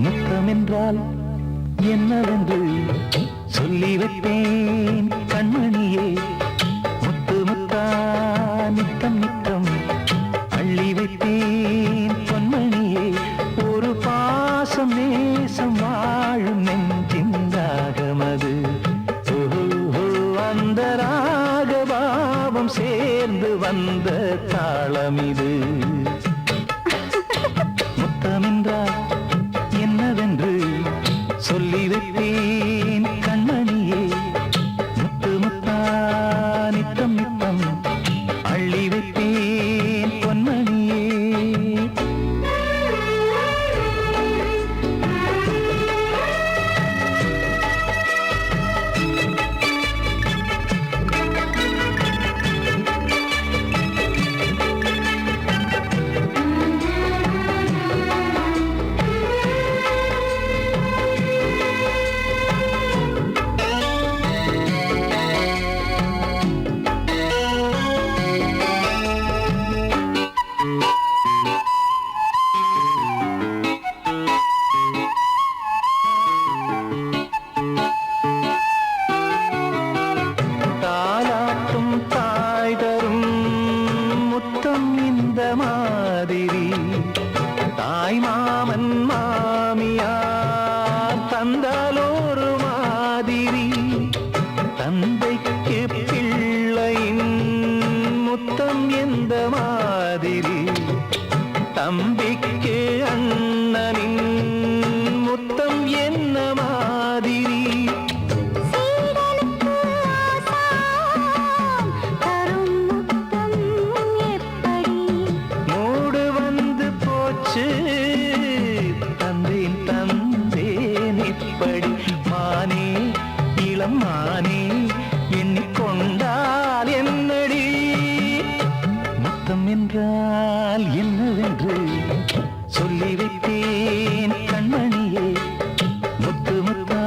முத்தமென்றால் என்னவென்று சொல்லி வைப்பேன் கண்மணியே. முத்து முத்தா நித்தம் நித்தம் அள்ளி வைப்பேன் பொன்மணியே. ஒரு பாசம் நேசம் வாழும் நெஞ்சின்றாகமது. அந்த ராகபாவம் சேர்ந்து வந்த தாளமிது. முத்தமென்றால் என்னவென்று சொல்லி வைப்பேன் கண்மணியே. முத்து முத்தா நித்தம் நித்தம் அள்ளி வைப்பேன் பொன்மணியே. இந்த மாதிரி தாய் மாமன் மாமியார் தந்தாலோரு மாதிரி. தந்தைக்கு பிள்ளையின் முத்தம் எந்த மாதிரி. தம்பிக்கு அண்ணனின் முத்தம் என்ன மாதிரி. தந்தேன் தந்தேன் இப்படி மானே இளம் மானே எண்ணிக்கொண்டால் என்னடி. முத்தம் என்றால் என்னவென்று சொல்லி வைத்தேன் கண்மணியே. முத்து முத்தா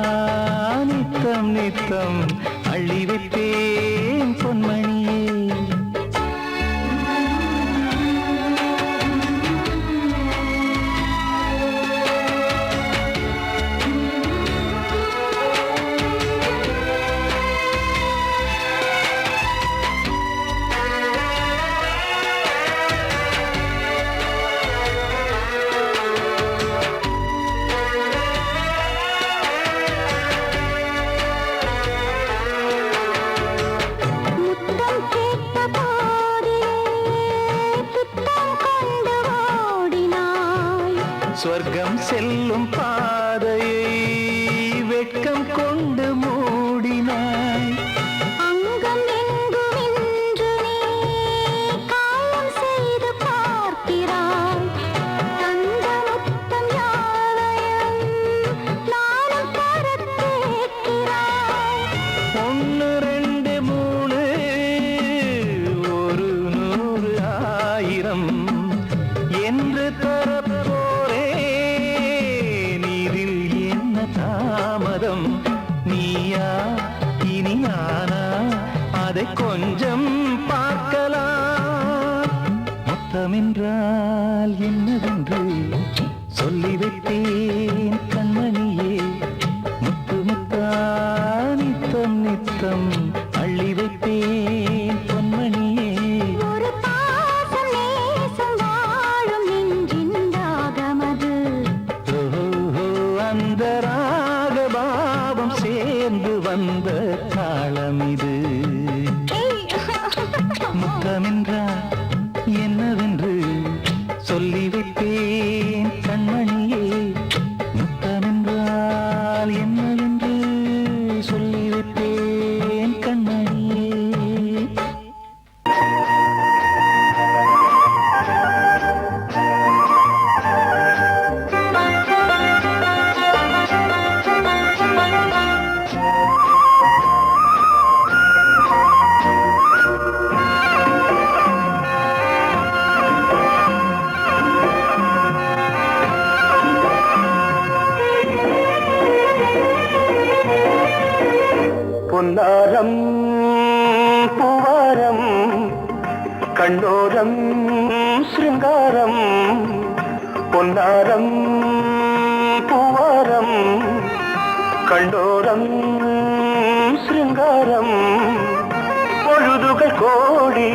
நித்தம் நித்தம் அள்ளி வைப்பேன் பொன்மணியே. சொர்க்கம் செல்லும் பாதையை வெட்கம் கொண்டு மூடினாய். அங்கம் எங்கும் இன்று நீ காயம் செய்து பார்க்கிறாய். தந்த முத்தம் யாவையும் நானும் தர கேட்கிறாய். 1 2 3 ஒரு 100 1000 என்று தரப்போ தாமதம். நீயா இனி நானா அதை கொஞ்சம் பார்க்கலாம். முத்தமென்றால் என்னவென்று சொல்லி வைத்தேன் கண்மணியே. முத்து முத்தா நித்தம் நித்தம் அள்ளி வைப்பேன் பொன்மணியே. ஒரு பாசம் நேசம் வாழும் நெஞ்சின் ராகமது. அந்த ராகபாவம் சேர்ந்து வந்த தாளமிது. முத்தமென்றால் என்னவென்று சொல்லி வைப்பேன் கண்மணியே. பொன்னாரம் பூவாரம் கண்ணோரம் சிருங்காரம் பொன்னாரம் பூவாரம் கண்டோரம் சிருங்காரம் பொழுதுகள் கோடி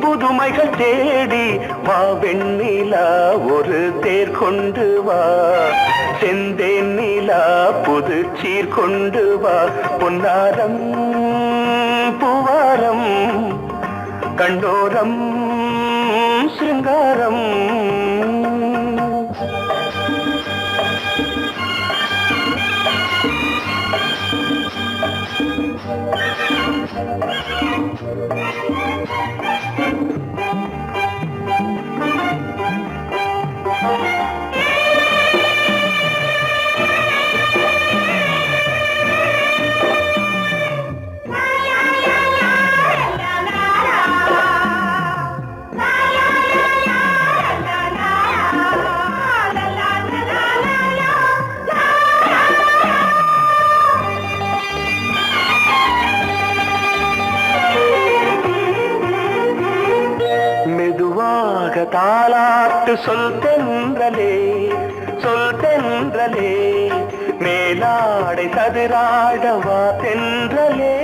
புதுமைகள் தேடி வா வெண்ணிலா ஒரு தேர் கொண்டு வா செந்தேன் நிலா புது சீர் கொண்டு வா பொன்னாரம் பூவாரம் கண்டோரம் சிருங்காரம் தாலாட்டு சொல் தென்றலே சொல் தென்றலே மேலாடை சதுராட வா தென்றலே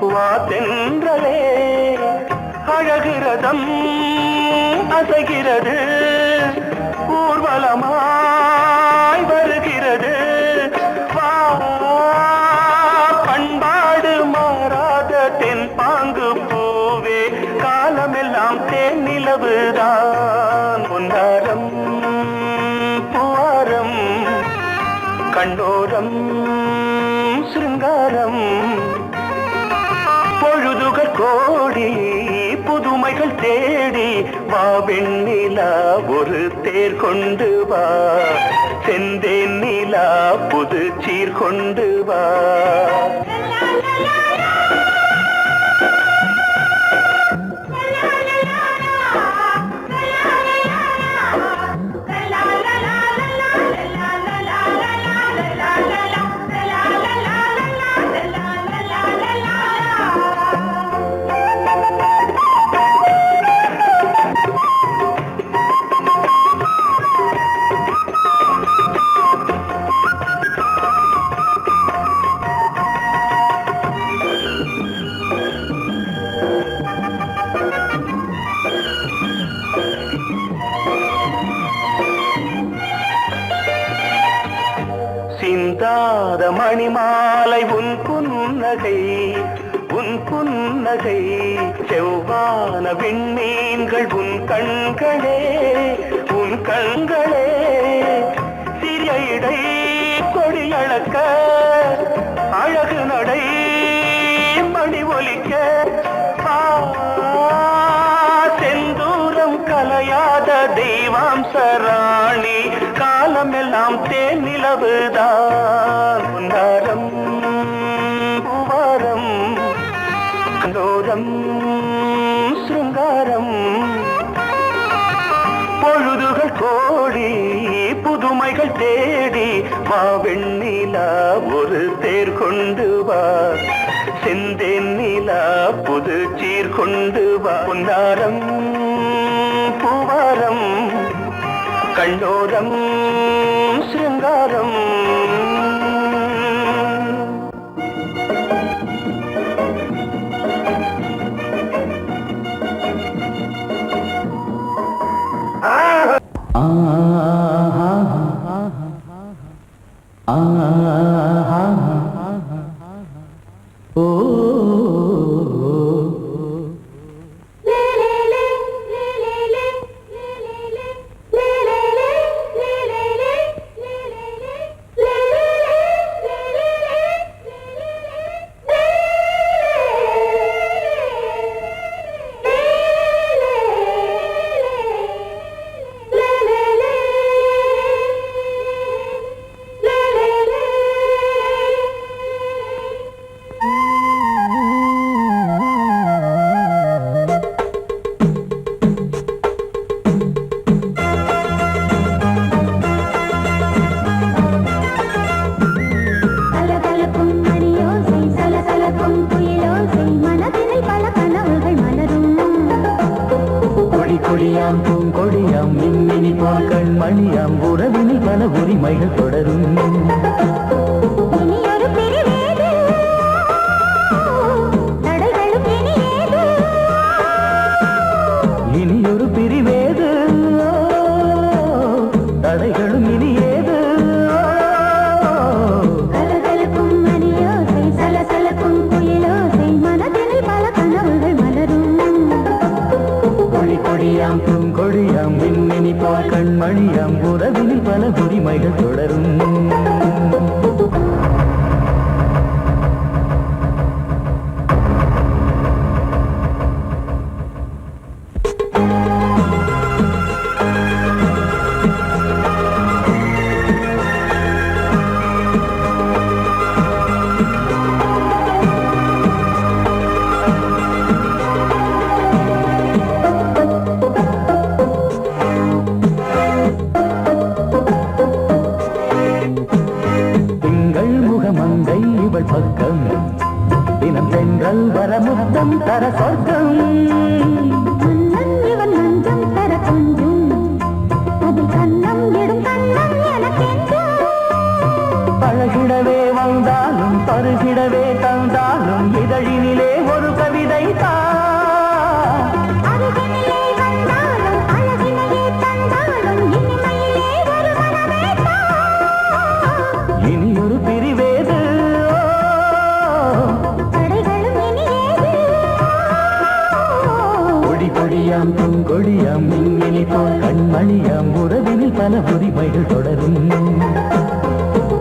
வா தென்றலே அழகிறதம் அசைகிறது ஊர்வலமாய் வருகிறது வா பண்பாடு மாறாத தென் பாங்கு பூவே காலமெல்லாம் தேன் நிலவுதான் பொன்னாரம் பூவாரம் கண்ணோரம் சிருங்காரம் பொழுதுகள் கோடி புதுமைகள் தேடி வா வெண்ணிலா ஒரு தேர் கொண்டு வா செந்தேன் நிலா புது சீர் கொண்டு வா சிந்தாத மணிமாலை உன் புன்னகை உன் புன்னகை செவ்வான விண்மீன்கள் உன் கண்களே உன் கண்களே சிறிய இடை கொடியளக்க அழகு நடை மணி ஒலிக்க செந்தூரம் கலையாத தெய்வாம்சராணி காலமெல்லாம் தேன் நிலவுதான் பொன்னாரம் பூவாரம் கண்டோரம் சிருங்காரம் பொழுதுகள் கோடி புதுமைகள் தேடி வா வெண்ணிலா ஒரு தேர் கொண்டு வா செந்தேன் நிலா புது சீர் கொண்டு வா பொன்னாரம் பூவாரம் கண்டோரம் சிருங்காரம் பல உரிமைகள் தொடரும். இனியொரு பிரிவேது, தடைகளும் இனியேது. இனியொரு பிரிவேது, தடைகளும் இனியேது. கலகலக்கும் மணியோசை, சலசலக்கும் குயிலோசை, மனதில் பல கனவுகள் மலரும். கொடி கொடியாம் பூங்கொடியாம் மின்மினி போல் கண்மணியாம் உறவினில் பல உரிமைகள் தொடரும். மங்கை இவள் பக்கம் தினம் சென்றல் வர முத்தம் தர சொர்க்கம். மன்னன் இவன் மஞ்சம் தர கொஞ்சம், அதில் கண்ணம் இடும் கண்ணம் எனக்கென்றும். பழகிடவே வந்தாலும் பருகிடவே தந்தாலும் இதழினிலே ஒரு கவிதை தான். அருகினிலே வந்தாலும் அழகினையே தந்தாலும் இனிமையிலே ஒரு மனமே தான். இனியொரு பிரிவேது, தடைகளும் இனியேது. கொடி கொடியாம் பூங்கொடியாம் மின்மினி போல் கண்மணியாம் உறவினில் பல உரிமைகள் தொடரும்.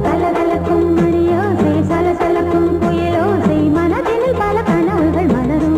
கலகலக்கும் மணியோசை, சலசலக்கும் குயிலோசை, மனதில் பல கனவுகள் மலரும்.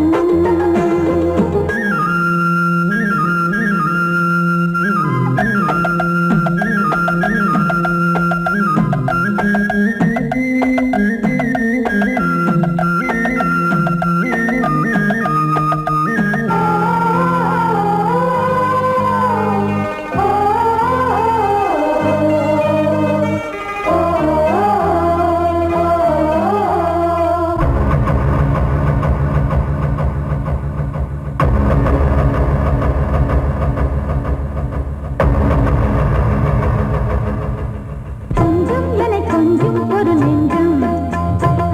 கொஞ்சம் என கொஞ்சம் ஒரு நெஞ்சம்,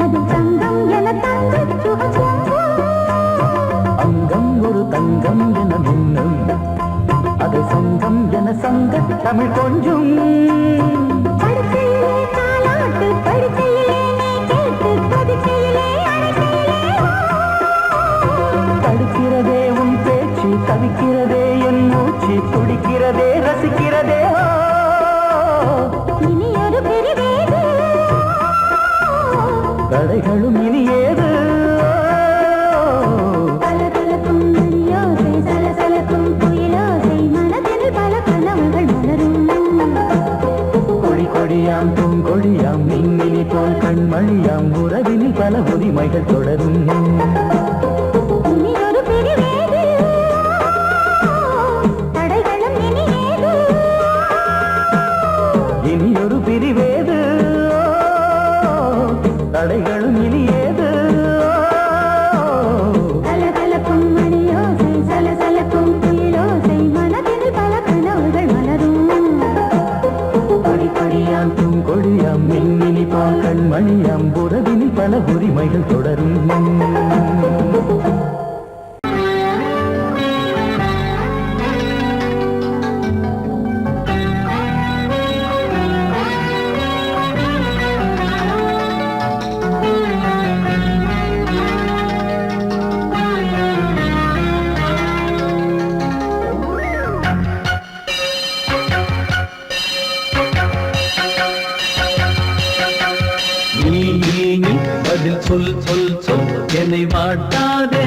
அது தங்கம் என தங்க சுகம். அங்கம் ஒரு தங்கம் என மின்னும், அது சங்கம் என சங்க தமிழ் கொஞ்சம். படுக்கையிலே தாலாட்டு, படுக்கையிலே நீ கேட்டு, படுக்கையிலே அணைக்கையிலே தடுக்கிறதே உன் பேச்சு, தவிக்கிறதே என் மூச்சு, துடிக்கிறதே ரசிக்கிறதே. இனியொரு பிரிவேது, தடைகளும் இனியேது. கலகலக்கும் மணியோசை, சலசலக்கும் குயிலோசை, மனதில் பல கனவுகள் மலரும். கொடி கொடியாம் பூங்கொடியாம் மின்மினி போல் கண்மணியாம் உறவினில் பல உரிமைகள் தொடரும். இனியொரு பிரிவேது, தடைகளும் இனியேது. இனியொரு பிரிவேது, தடைகளும் இனியேது. கலகலக்கும் மணியோசை, சலசலக்கும் குயிலோசை, மனதில் பல கனவுகள் மலரும். கொடி கொடியாம் பூங்கொடியாம் மின்மினி போல் கண்மணியாம் உறவினில் பல உரிமைகள் தொடரும். நீ பதில் சொல் சொல் சொல் என்னை வாட்டாதே.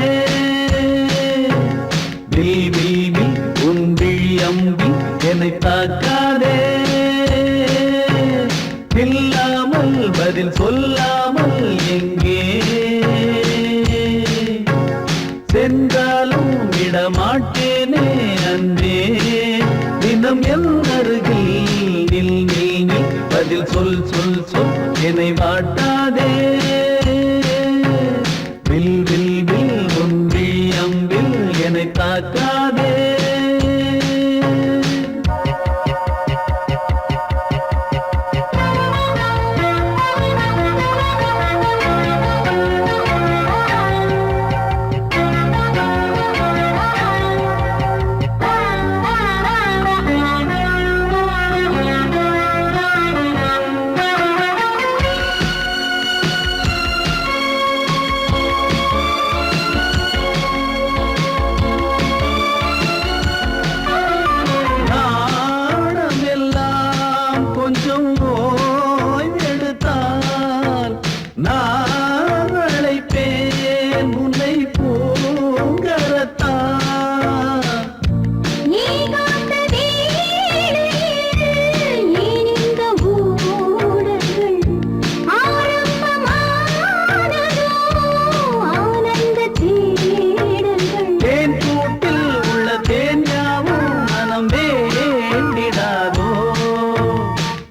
வில் உன் விழி அம்பி என்னை தாக்காதே. இல்லாமல் பதில் சொல்லாமல் எங்கே சென்றாலும் விடமாட்டேனே அன்பே. தினம் என் அருகில் நில் நில் நில் பதில் சொல் சொல் சொல் என்னை வாட்டாதே. வில் வில் வில் உன் விழி அம்பில் என்னை தாக்காதே.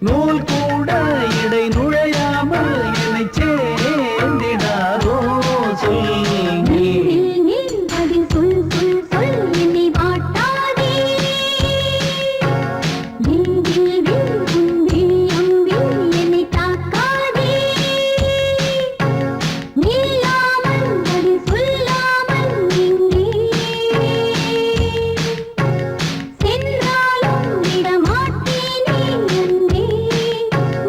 நூல் கூட இடை நுழையாமல் என்னை சேர்ந்திடாதோ சொல் நீ. பதில் சொல் சொல் சொல் என்னை வாட்டாதே வில் வில் வில் உன் விழி அம்பில் என்னை தாக்காதே நில்லாமல் பதில் சொல்லாமல் எங்கே சென்றாலும் விடமாட்டேனே அன்பே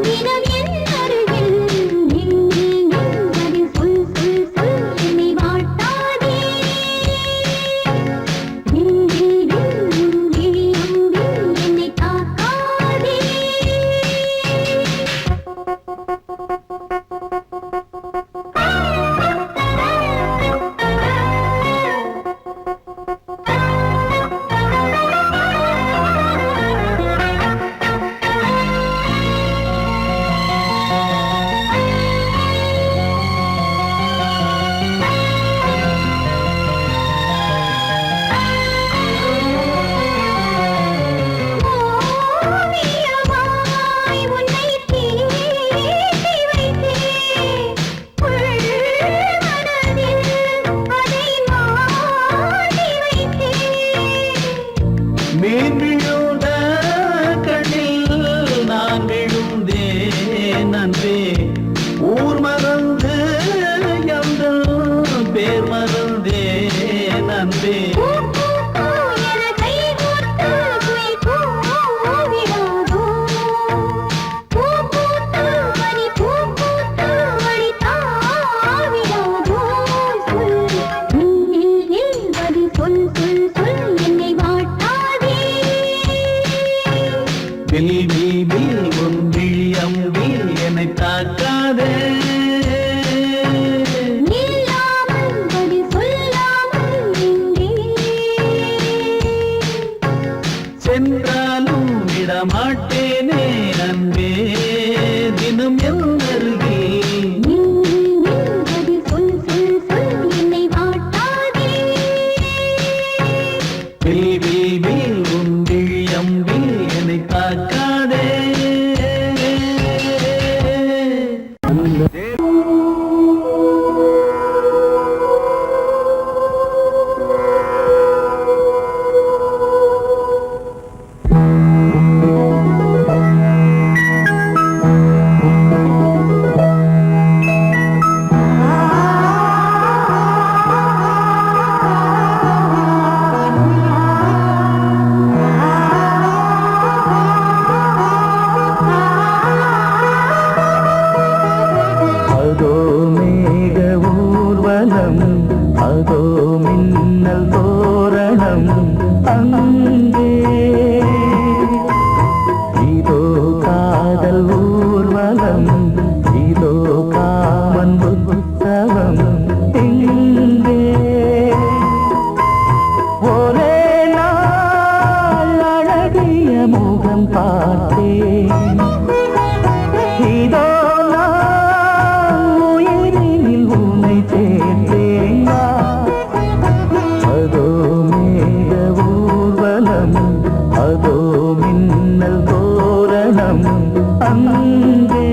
தினம் என் அருகில் நில் நில் நில் பதில் சொல் சொல் சொல் என்னை வாட்டாதே வில் வில் வில் உன் விழி அம்பில் என்னை தாக்காதே ஓவியமாய் உன்னை தீட்டி வைத்தேன் உள் மனதில் அதை மாட்டி வைத்தேன் மீன் விழுந்த கண்ணில் நான் விழுந்தேன் அன்பே ஊர் மறந்து எங்கள் பேர் மறந்தேன் அன்பே பூ பூ பூ என கை கோர்த்து குயில் கூவிடாதோ பூ பூத்து மணி பூ பூத்து மணி தாவிடாதோ சொல் நில் நில் பதில் சொல் சொல் சொல் என்னை வாட்டாதே வில் வில் வில் உன் விழி அம்பில் என்னை தாக்காதே நில்லாமல் பதில் சொல்லாமல் எங்கே சென்றாலும் விடமாட்டேனே அன்பே தினம் என் அருகில் நில் நில் நில் பதில் சொல் சொல் சொல் என்னை வாட்டாதே வில் வில் வில் உன் விழி அம்பில் என்னை தாக்காதே அதோ மேக ஊர்வலம் அதோ மின்னல் தோரணம் அங்கே இதோ காதல் ஊர்வலம் இதோ காமன் உற்சவம் இங்கே ஒரே நாள் அழகிய முகம் பார்த்தேன் இதோ நான் உயிரினில் உன்னை சேர்த்தேன் அதோ மேக ஊர்வலம் அதோ மின்னல் தோரணம் அங்கே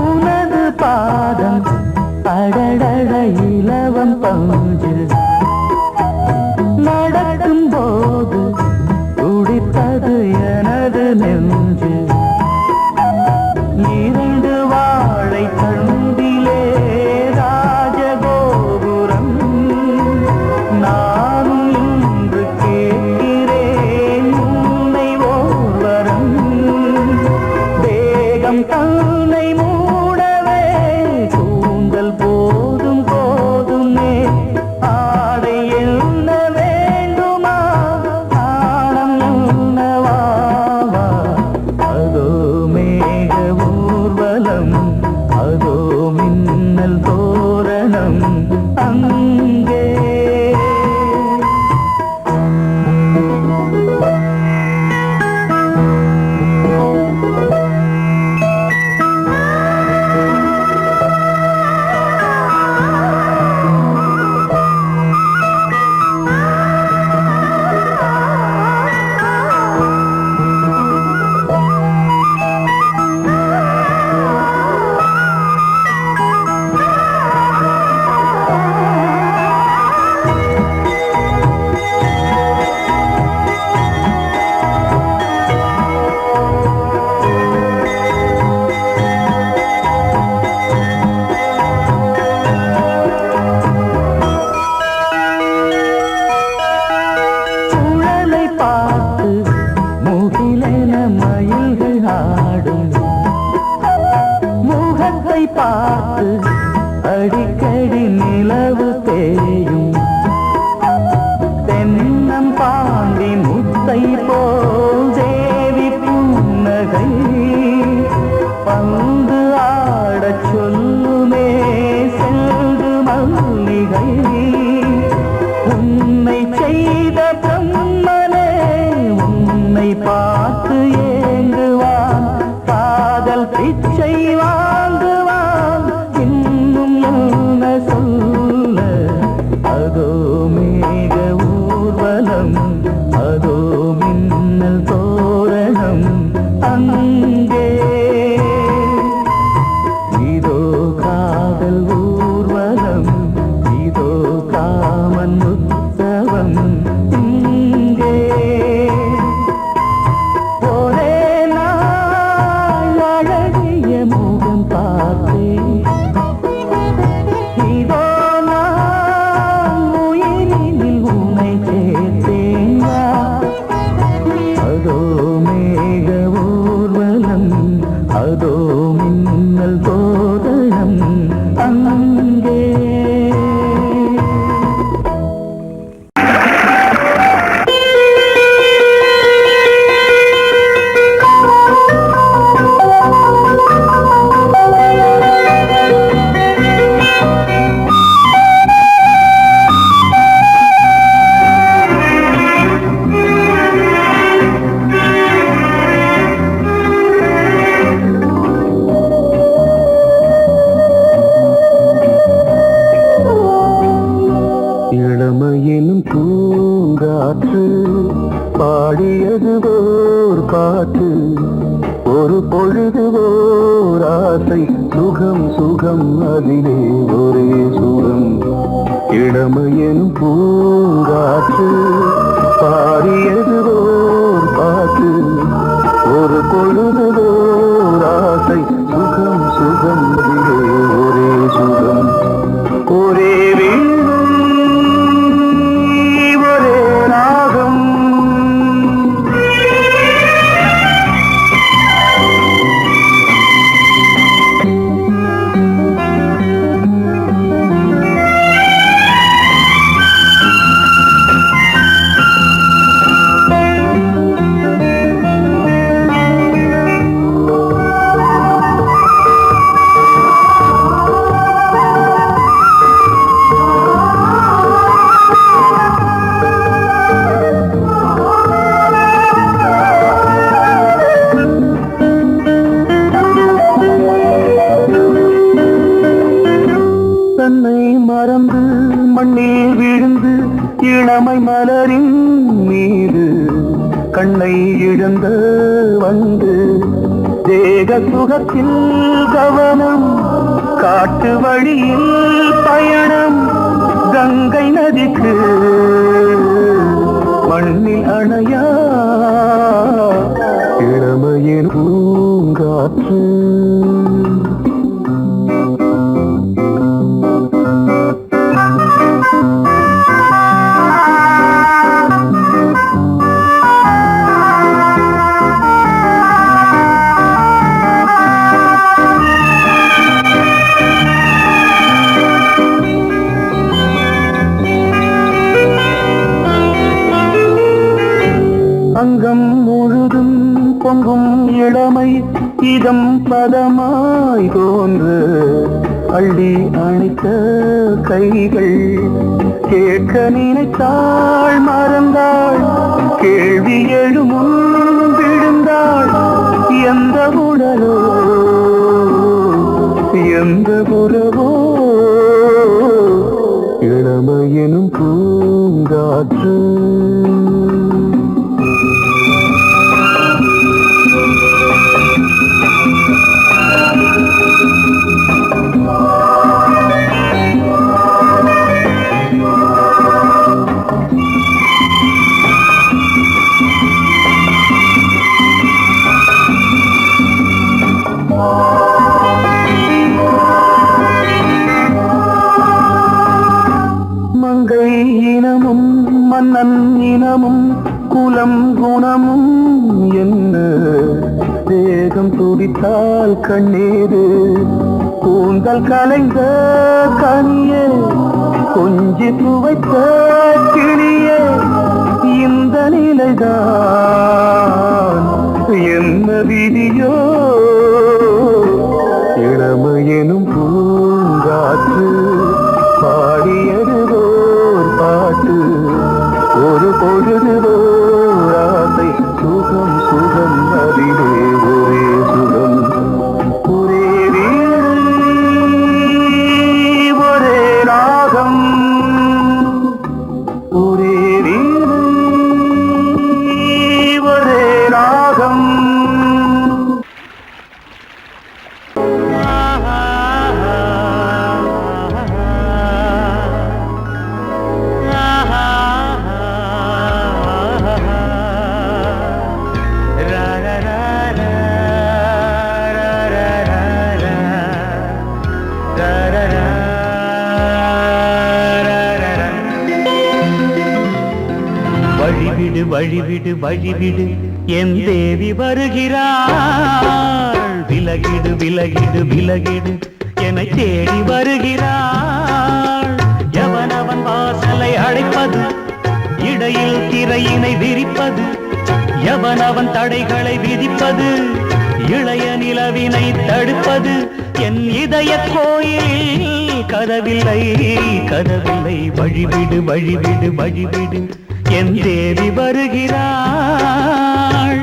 உனது பாதம் அடடட இலவம் பஞ்சு நடக்கும் போது துடித்தது எனது நெஞ்சு இரண்டு வாழை தண்டிலே ராஜகோபுரம் நானும் இன்று கேட்கிறேன் உன்னை ஓர்வரம் தேகம் தன்னை மூடவே கூந்தல் போது அங்கே. பார்த்து அடிக்கடி நிலவு தேயும் தென்னம் பாண்டி முத்தை போல் தேவி புன்னகை பந்து ஆடச் சொல்லுமே செல்து மல்லிகை உன்னை செய்த பிரம்மனே உன்னை பார்த்து ஏங்குவான் காதல் பிச்சை வாங்குவான் இன்னும் என்ன சொல்ல அதோ மேக ஊர்வலம் அதோ மின்னல் தோரணம் அங்கே இதோ காதல் ஊர்வலம் இதோ காமன் உற்சவம் இங்கே ஒரே நாள் அழகிய முகம் பார்த்தேன் இதோ நான் உயிரினில் உன்னை சேர்த்தேன் அதோ மேக ஊர்வலம் அதோ மின்னல் தோரணம் அங்கே இளமையினும் பூங்காற்று பாடியது ஓர் பாட்டு ஒரு பொழுது ஓர் ஆசை சுகம் சுகம் அதிலே ஒரே சுகம் இளமையினும் பூங்காற்று பாடியது ஓர் பாட்டு ஒரு பொழுது ஓர் ஆசை சுகம் சுகம் அதிலே ஒரே சுகம் ஒரே தன்னை மறந்து மண்ணில் விழுந்து இளமை மலரின் மீது கண்ணை இழந்த வந்து தேக சுகத்தில் கவனம் காட்டு வழியில் பயணம் கங்கை நதிக்கு மண்ணில் அணையா இளமையின் பூங்காற்று அங்கம் முழுதும் பொங்கும் இளமை இதம் பதமாய் தோன்று அள்ளி அணைத்த கைகள் கேட்க நினைத்தாள் மறந்தாள் கேள்வி எழுமுன் விழுந்தாள் எந்த உடலோ எந்த உறவோ இளமையெனும் பூங்காற்று மன்னன் இனமும் குலம் குணமும் என்ன தேகம் துடித்தால் கண்ணீரு கூந்தல் கலைந்த கனியே கொஞ்சி துவைத்த கிளியே இந்த நிலைதான் என்ன விதியோ இளமையெனும் பூங்காற்று பாடியதுவோர் பாட்டு ஒரு பொழுதுவோர் ஆசை சுகம் சுகம் அதிலே ஒரே சுகம் ஒரே வீடு ஒரே ராகம் ஒரே வீடு ஒரே ராகம் வழிவிடு வழிவிடு வழிவிடு என் தேவி வருகிறாள் விலகிடு விலகிடு விலகிடு என்னை தேடி வருகிறாள் எவனவன் வாசலை அடைப்பது இடையில் திரையினை விரிப்பது எவனவன் தடைகளை விதிப்பது இளைய நிலவினை தடுப்பது என் இதய கோயில் கதவில்லை கதவில்லை வழிவிடு வழிவிடு வழிவிடு என் தேவி வருகிறாள்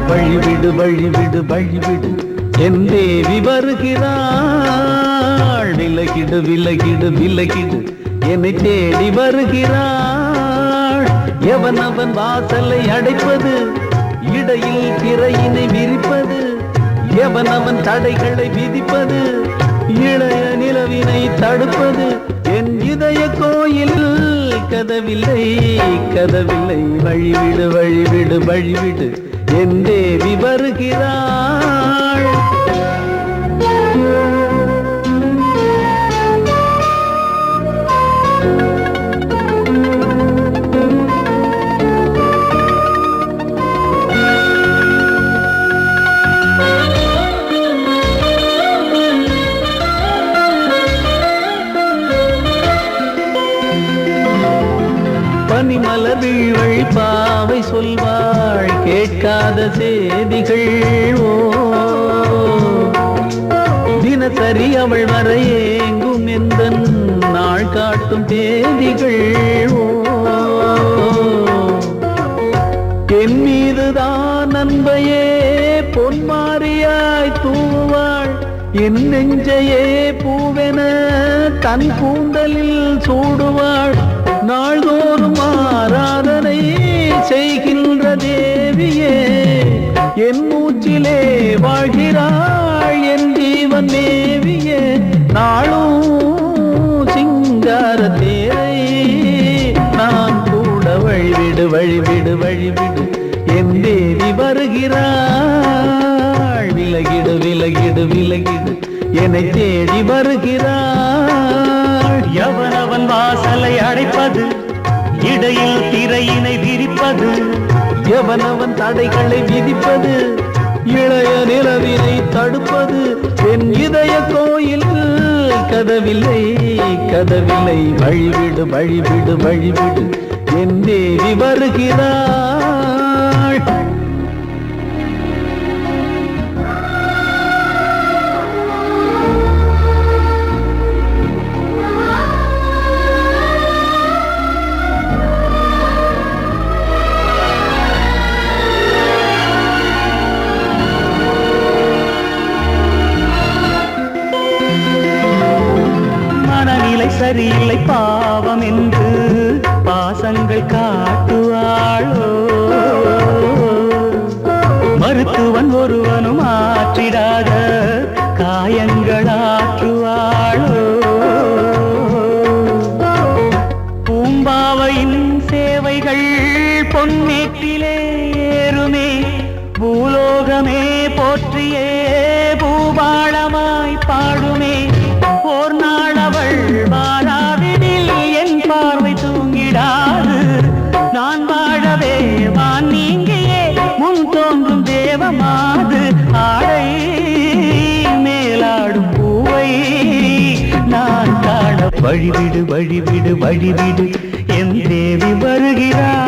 வழிவிடு வழிவிடு வழிவிடு என் தேவி வருகிறாள் விலகிடு விலகிடு விலகிடு என்னை தேடி வருகிறாள் எவனவன் வாசலை அடைப்பது இடையில் திரையினை விரிப்பது எவனவன் தடைகளை விதிப்பது இளைய நிலவினை தடுப்பது என் இதய கோயில் கதவில்லை கதவில்லை வழிவிடு வழிவிடு வழிவிடு என் தேவி வருகிறாள் பனிமலர் வீழ்வழி பாவை சொல்வாள் கேட்காத செய்திகள் ஓ தினசரி அவள் வர ஏங்கும் எந்த நாள் காட்டும் தேதிகள் ஓ என் மீதுதான் அன்பையே பொன்மாரியாய் தூவாள் என் நெஞ்சையே பூவென தன் கூந்தலில் சூடுவாள் நாள்தோறும் ஆராதனை செய்கின்ற தேவியே என் மூச்சிலே வாழ்கிறாள் என் ஜீவன் தேவியே நாளும் சிங்கார தேரை நான் கூட வழிவிடு வழிவிடு வழிவிடு என் தேவி வருகிறாள் விலகிடு விலகிடு விலகிடு என்னை தேடி வருகிறாள் எவனவன் வாசலை அடைப்பது இடையில் திரையினை விரிப்பது எவனவன் தடைகளை விதிப்பது இளைய நிலவினை தடுப்பது என் இதய கோயில் கதவில்லை கதவில்லை வழிவிடு வழிவிடு வழிவிடு என் தேவி வருகிறாள் மனநிலை சரியில்லை பாவம் என்று பாசங்கள் காட்டுவாளோ மருத்துவன் ஒருவனும் ஆற்றிடாத காயங்களாற்றுவாளோ பூம்பாவையின் சேவைகள் பொன்னேற்றிலே ஏறுமே பூலோகமே போற்றியே பூபாளமாய் பாடுமே ஓர் நாள் அவள் வாராவிடில் என் பார்வை தூங்கிடாது நான் வாழவே வான் நீங்கியே முன் தோன்றும் தேவமாது ஆடை மேலாடும் பூவை நான் காண வழிவிடு வழிவிடு வழிவிடு என் தேவி வருகிறாள்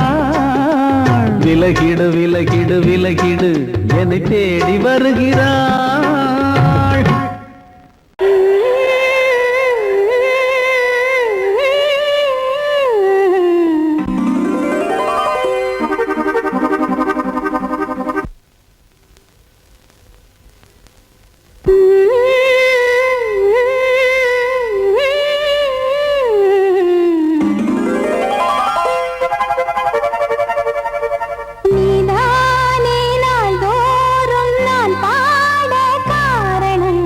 விலகிடு விலகிடு விலகிடு என்னை தேடி வருகிறாள் நீதானே நாள்தோறும் நான் பாட காரணம்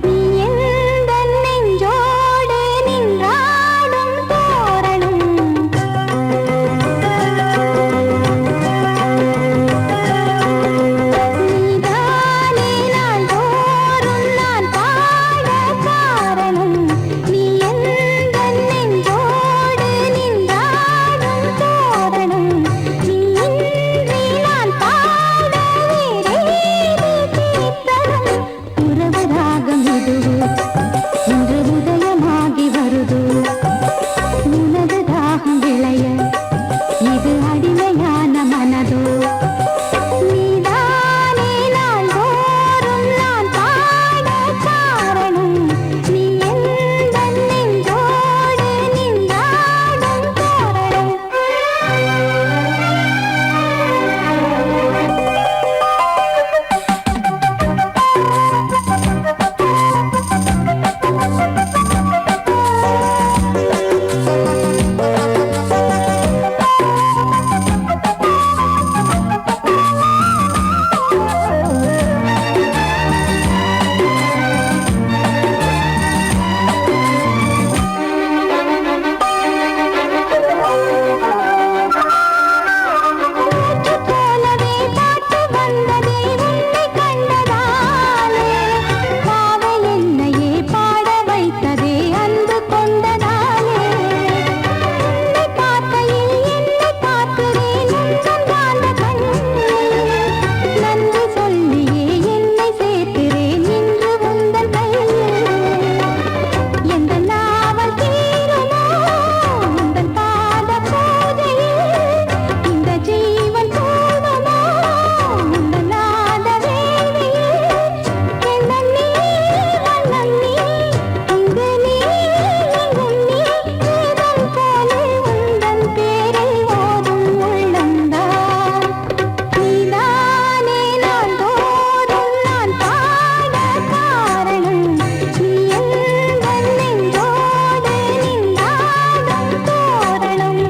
நீ எந்த நெஞ்சோடு நின்றாடும் தோரணம் நீதானே நாள்தோறும் நான் பாட காரணம் நீ எந்த நெஞ்சோடு நின்றாடும் தோரணம் நீ நான் பாட வேறேது கீர்த்தனம் உறவு ராகம் இதுவோ இன்று உதயமாகி வருதோ உனது தாகம் விளைய இது அடிமையான மனதோ நீதானே நாள்தோறும் நான் பாட காரணம் நீ எந்த நெஞ்சோடு நின்றாடும் தோரணம் போலவே பாட்டு வந்ததே உன்னை கண்டதாலே பாவை என்னையே பாட வைத்ததே அன்பு கொண்டதாலே உன்னை பார்க்கையில் என்னை பார்க்கிறேன் உந்தன் காந்த கண்ணில் நன்றி சொல்லியே என்னை சேர்க்கிறேன் இன்று உந்தன் கையில் எந்த நாவல் தீருமோ உந்தன் பாத பூஜையில் இந்த ஜீவன் போதுமோ உந்தன் நாத வேளையில் எண்ணம் நீ வண்ணம் நீ இங்கு நீ எங்கும் நீ வேதம் போலே உந்தன் பேரை ஓதும் உள்ளம்தான் நீதானே நாள்தோறும் நான் பாட காரணம் நீ எந்த நெஞ்சோடு நின்றாடும் தோரணம்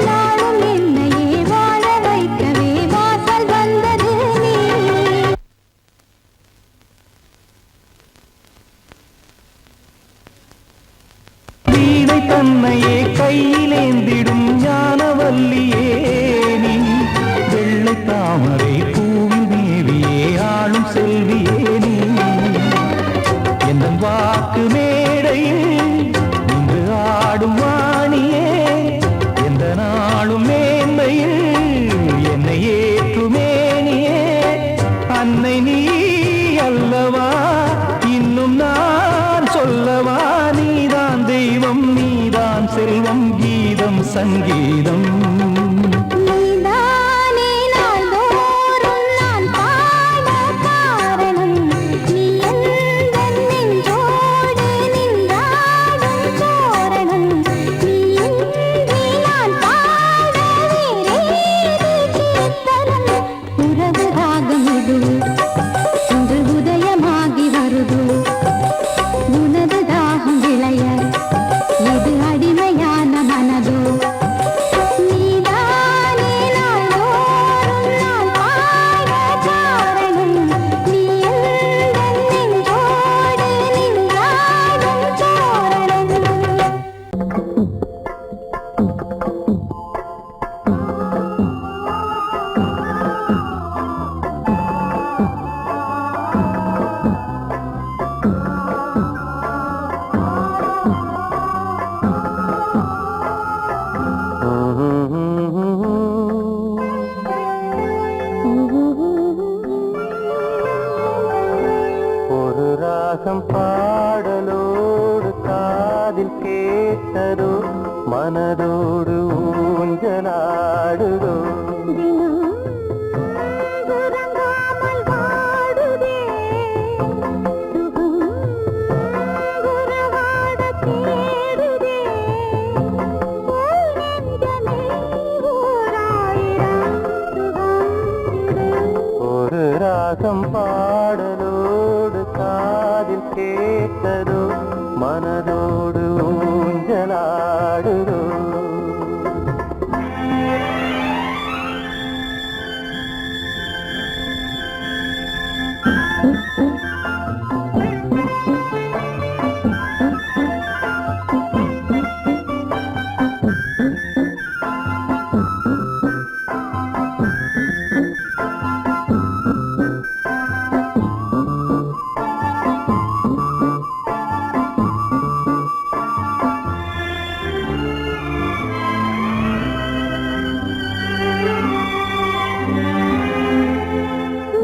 நாளும் என்னையே வாழ வைக்கவே வாசல் வந்தது நீ வீணை தன்னையே கையிலேந்திடும் ஞானவல்லியே நீ வெள்ளை தாமரை பூவில் மேவியே ஆளும் செல்வியே நீ எந்தன் வாக்கு மேடையில் நின்று ஆடும் வாணியே சங்கீதம் நீதானே நாள்தோறும் நான் பாட காரணம் நீ எந்தன் நெஞ்சோடு நின்றாடும் தோரணம் நீ இன்றி நான் பாட வேறேது கீர்த்தனம் உறவு ராகம் இது இன்று உதயமாகி வருது உனது தாகம் விளைய இது அடிமையான மனதோ நீதானே நாள்தோறும் நான் பாட காரணம் நீ எந்தன் நெஞ்சோடு நின்றாடும் தோரணம் ஒரு ராகம் பாடலோடு காதில் கேட்டதோ மனதோடு ஊஞ்சலாடுதோ தினம் உறங்காமல் வாடுதே சுகம் உறவாடத் தேடுதே ஓர் நெஞ்சமே ஓராயிரம் சுகம் இது ஒரு ராகம் பாடலோடு காதில் கேட்டதோ மனதோடு ஊஞ்சலாடுதோ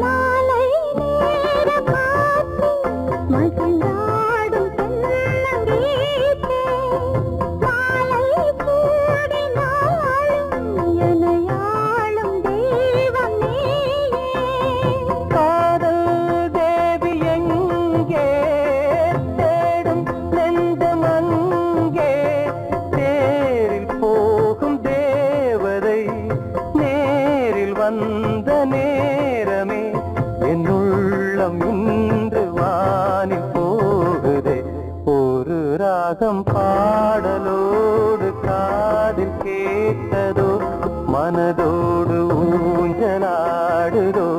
மாலை நேர காற்று மகிழ்ந்தாடும் தென்னங்கீற்றே மாலை சூடினாலும் எனையாளும் தெய்வம் நீயே காதல் தேவி எங்கே தேடும் நெஞ்சம் அங்கே தேரில் போகும் தேவதை நேரில் வந்த நேரமே என் உள்ளம் இன்று வானில் போகுதே ஒரு ராகம் பாடலோடு காதில் கேட்டதோ மனதோடு ஊஞ்சலாடுதோ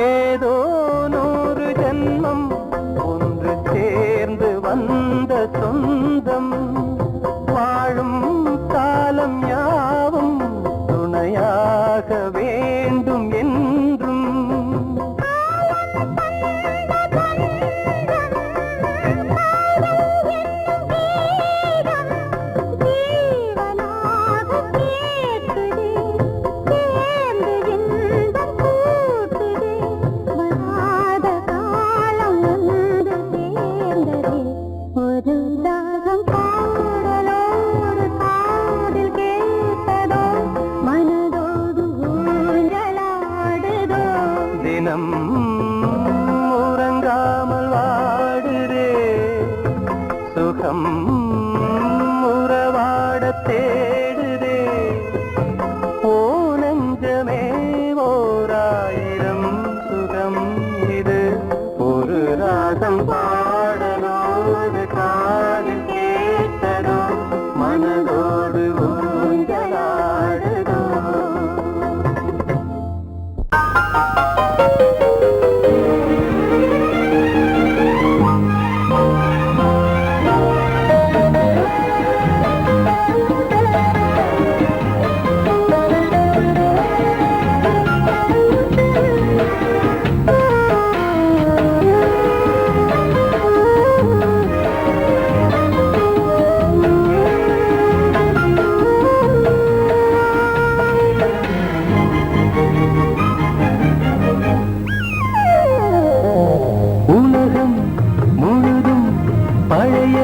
ஏதோ 100 ஜென்மம் ஒன்று சேர்ந்து வந்த சொந்தம் வாழும் காலம் யாவும் துணையாக வேண்டும் என்றும் ஜீவனாக கேட்குதே சேர்ந்து இன்பம் கூட்டுதே வராத காலம் வந்து சேர்ந்ததே ஒரு தாகம் பாடலோடு காதில் கேட்டதோ மனதோடு ஊஞ்சலாடுதோ தினம் உறங்காமல் வாடுதே சுகம் உறவாடத் தேடுதே ஓ நெஞ்சமே ஓராயிரம் சுகம் இது ஒரு ராகம் பாடலோடு காதில் கேட்டதோ மனதோடு ஊஞ்சலாடுதோ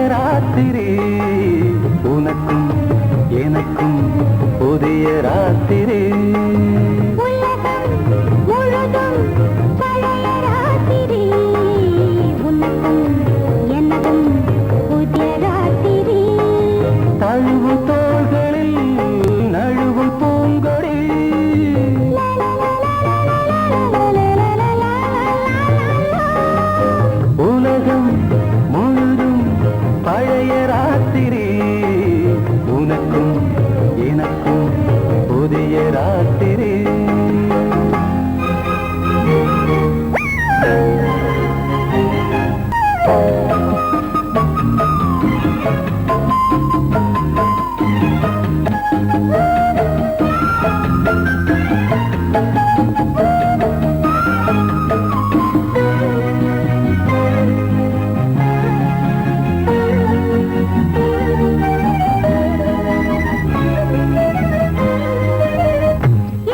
ராத்திரி உனக்கும் எனக்கும் புதிய ராத்திரி உலகம் முழுதும் பழைய ராத்திரி உனக்கும் எனக்கும் புதிய ராத்திரி தழுவு தோள்களில் நழுவும் பூங்கொடி உலகம் முழுதும் பழைய ராத்திரி உனக்கும் எனக்கும் புதிய ராத்திரி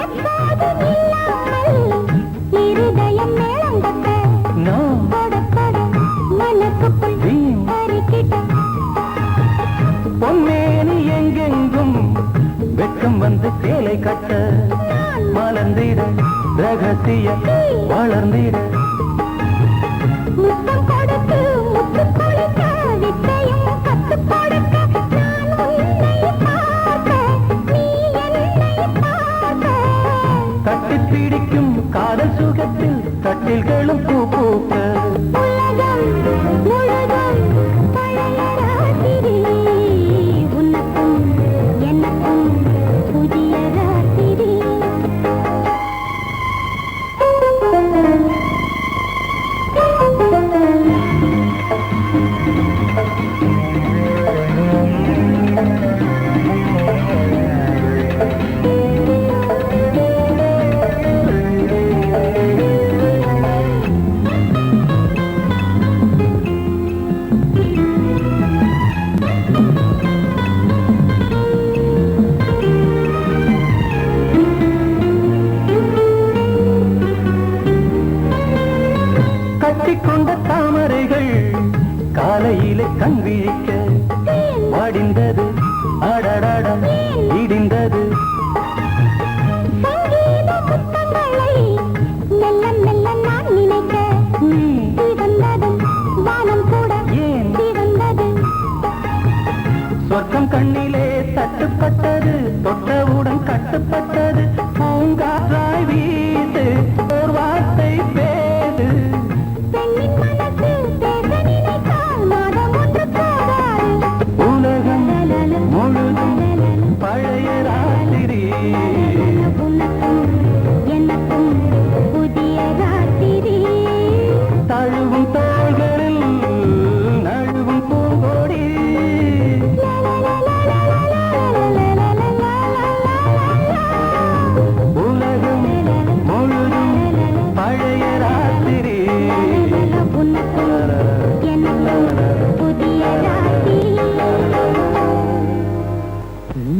எப்போதும் இல்லாமல் இருதயம் மேளங்கட்ட நான் படபட மனசுக்குள் வீண் அரிக்கிட்ட பொன்மேனி எங்கெங்கும் வெட்கம் வந்து சேலை கட்ட மலர்ந்திட ரகசிய வளர்ந்திட முத்தம் கொடுத்து முத்து கொடுக்க வித்தையும் கத்து கொடுக்க நான் உன்னை பார்க்க நீ என்னை பார்க்க தட்டி பிடிக்கும் காதல் சுகத்தில் கட்டில்களும் பூ பூக்க உலகம் முழுதும் பழைய ராத்திரி உனக்கும் எனக்கும் புதிய ராத்திரி கட்டிக்கொண்ட தாமரைகள் காலையிலே கண் விழிக்க வாடிந்தது அடடட இடிந்தது சங்கீத முத்தங்களை மெல்ல மெல்ல நான் நினைக்க நீ சிவந்ததும் வானம் கூட ஏன் சிவந்தது சொர்க்கம் கண்ணி